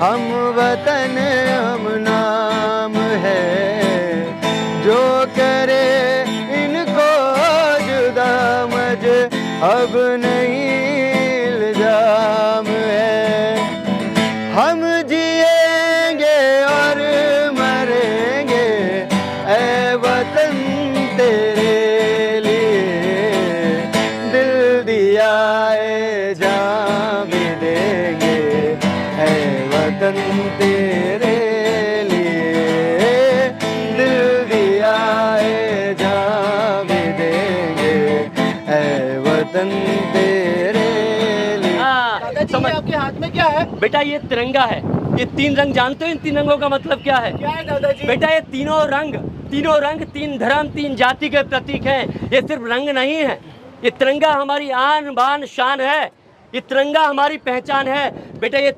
हम वतन हम नाम है, जो करे इनको जुदा अब नहीं इल्जाम है। हम जिएंगे और मरेंगे ऐ वतन तेरे लिए, दिल दिया है जान भी देंगे ऐ वतन तेरे लिए, दिल दिया है जान भी देंगे ऐ वतन तेरे लिए। समझ आपके हाथ में क्या है? बेटा ये तिरंगा है। ये 3 रंग जानते हो? इन 3 रंगों का मतलब क्या है? क्या है दादाजी? बेटा ये तीनों रंग 3 धर्म 3 जाति के प्रतीक हैं। ये सिर्फ रंग नहीं है, ये तिरंगा हमारी आन बान शान है, ये तिरंगा हमारी पहचान है। बेटा ये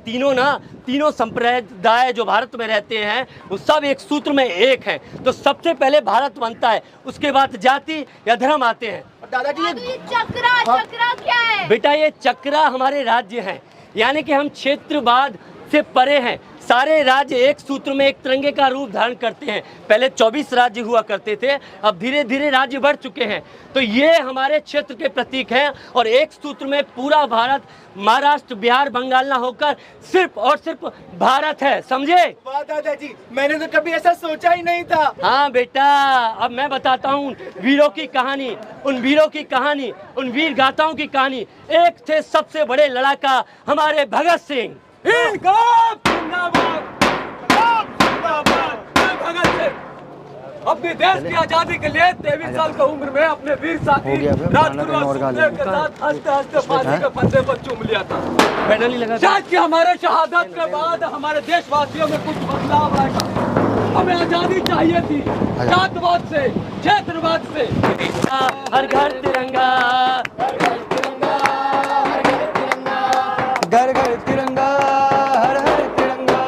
तीनों संप्रदाय जो भारत में रहते हैं वो सब एक सूत्र में एक हैं। तो सबसे पहले भारत बनता है, उसके बाद जाति या धर्म आते हैं। दादाजी ये चक्रा क्या है? बेटा ये चक्रा हमारे राज्य हैं, यानी कि हम क्षेत्रवाद से परे हैं। सारे राज्य एक सूत्र में एक तिरंगे का रूप धारण करते हैं। पहले 24 राज्य हुआ करते थे, अब धीरे धीरे राज्य बढ़ चुके हैं। तो ये हमारे क्षेत्र के प्रतीक हैं और एक सूत्र में पूरा भारत, महाराष्ट्र बिहार बंगाल ना होकर सिर्फ और सिर्फ भारत है, समझे? वाह दादाजी, मैंने तो कभी ऐसा सोचा ही नहीं था। हाँ बेटा, अब मैं बताता हूँ वीरों की कहानी, उन वीरों की कहानी, उन वीर गाथाओं की कहानी। एक थे सबसे बड़े लड़ाका हमारे भगत सिंह। भगत सिंह अपने देश की आजादी के लिए 23 साल की उम्र में अपने वीर साथी राजगुरु और सुखदेव के साथ हंसते हंसते फांसी के फंदे पर चूम लिया था। पैनल नहीं लगा। शायद कि हमारे शहादत के बाद हमारे देशवासियों में कुछ बदलाव आएगा। हमें आजादी चाहिए थी जातवाद से, क्षेत्रवाद से। हर घर तिरंगा, घर घर तिरंगा, हर हर तिरंगा।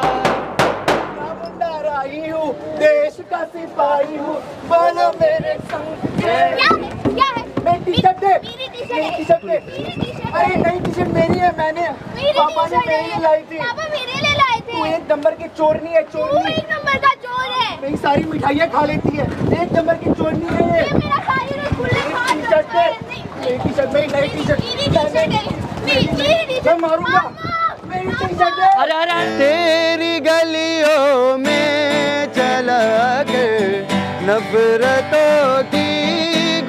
मुंडा राही हूँ, देश का सिपाही हूँ, बोलो मेरे संग। क्या है? मेरी टी-शर्ट दे। मेरी मेरी टी-शर्ट दे। अरे नई टी-शर्ट मेरी है, मैंने पापा ने मेरे लिए लाई थी। पापा मेरे लिए लाए थे। तू 1 नंबर की चोरनी है, तू चोरनी। 1 नंबर का चोर है। मेरी सारी मिठाइयाँ खा लेती है, 1 नंबर की चोरनी है ये। ये मेरा सारी रसगुल्ले खा मेरी टी-शर्ट दे। मेरी टी-शर्ट, मेरी नई टी-शर्ट। मैं मारूंगा। मेरी टी-शर्ट दे। अरे अरे अरे। तेरी गलियों में चला कर नफरतों की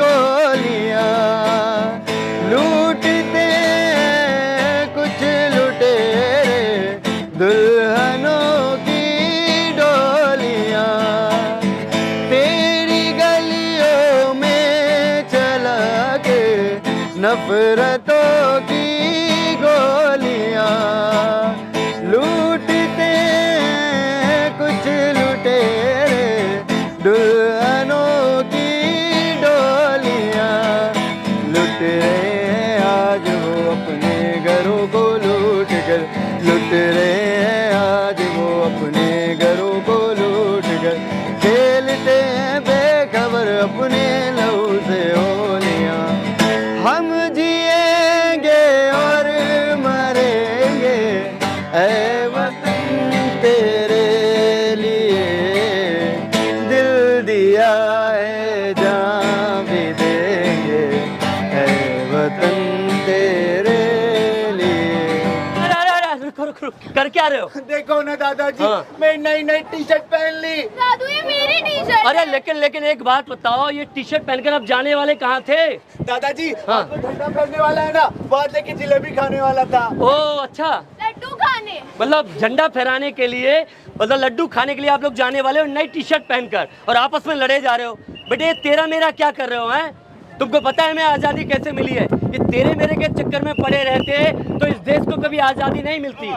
गोलियां लूटते हैं कुछ लुटेरे, दुल्हनों की डोलियां। तेरी गलियों में चला के नफरतों की गोलियां लूटते हैं कुछ लुटेरे, दुल्हनों की डोलियां। लुट रहे हैं आज वो अपने घरों को लूट कर, लुट रहे हैं आज वो अपने घरों को लूट कर, खेलते हैं बेखबर अपने लहू से होलियां। हम जिएंगे और मरेंगे ऐ वतन तेरे लिए, दिल दिया है जान भी देंगे ऐ वतन तेरे लिए। अरे अरे अरे, रुको रुको रुको, कर क्या रहे हो? देखो ना दादाजी, हाँ। मैं नई टी-शर्ट पहन ली। दादू ये मेरी टी-शर्ट अरे है। लेकिन एक बात बताओ, ये टी-शर्ट पहनकर आप जाने वाले कहाँ थे? दादाजी, हाँ। आपको ठंडा पहनने वाला है ना, बाद लेके जिलेबी खाने वाला था। ओ अच्छा, लड्डू खाने। मतलब झंडा फहराने के लिए, मतलब लड्डू खाने के लिए आप लोग जाने वाले हो नई टी-शर्ट पहनकर और आपस में लड़े जा रहे हो। बेटे ये तेरा मेरा क्या कर रहे हो हैं? तुमको पता है हमें आज़ादी कैसे मिली है? ये तेरे मेरे के चक्कर में पड़े रहते तो इस देश को कभी आज़ादी नहीं मिलती।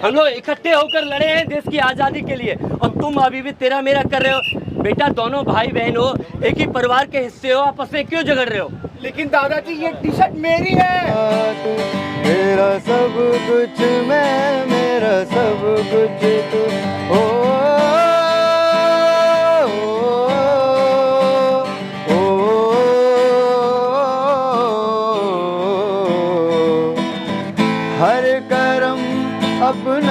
हम लोग इकट्ठे होकर लड़े हैं देश की आज़ादी के लिए और तुम अभी भी तेरा मेरा कर रहे हो। बेटा दोनों भाई बहन हो, एक ही परिवार के हिस्से हो, आपस में क्यों झगड़ रहे हो? लेकिन दादाजी ये टी-शर्ट मेरी है। तू मेरा सब कुछ, मैं मेरा सब कुछ तू। ओ, ओ, ओ, हर करम अपना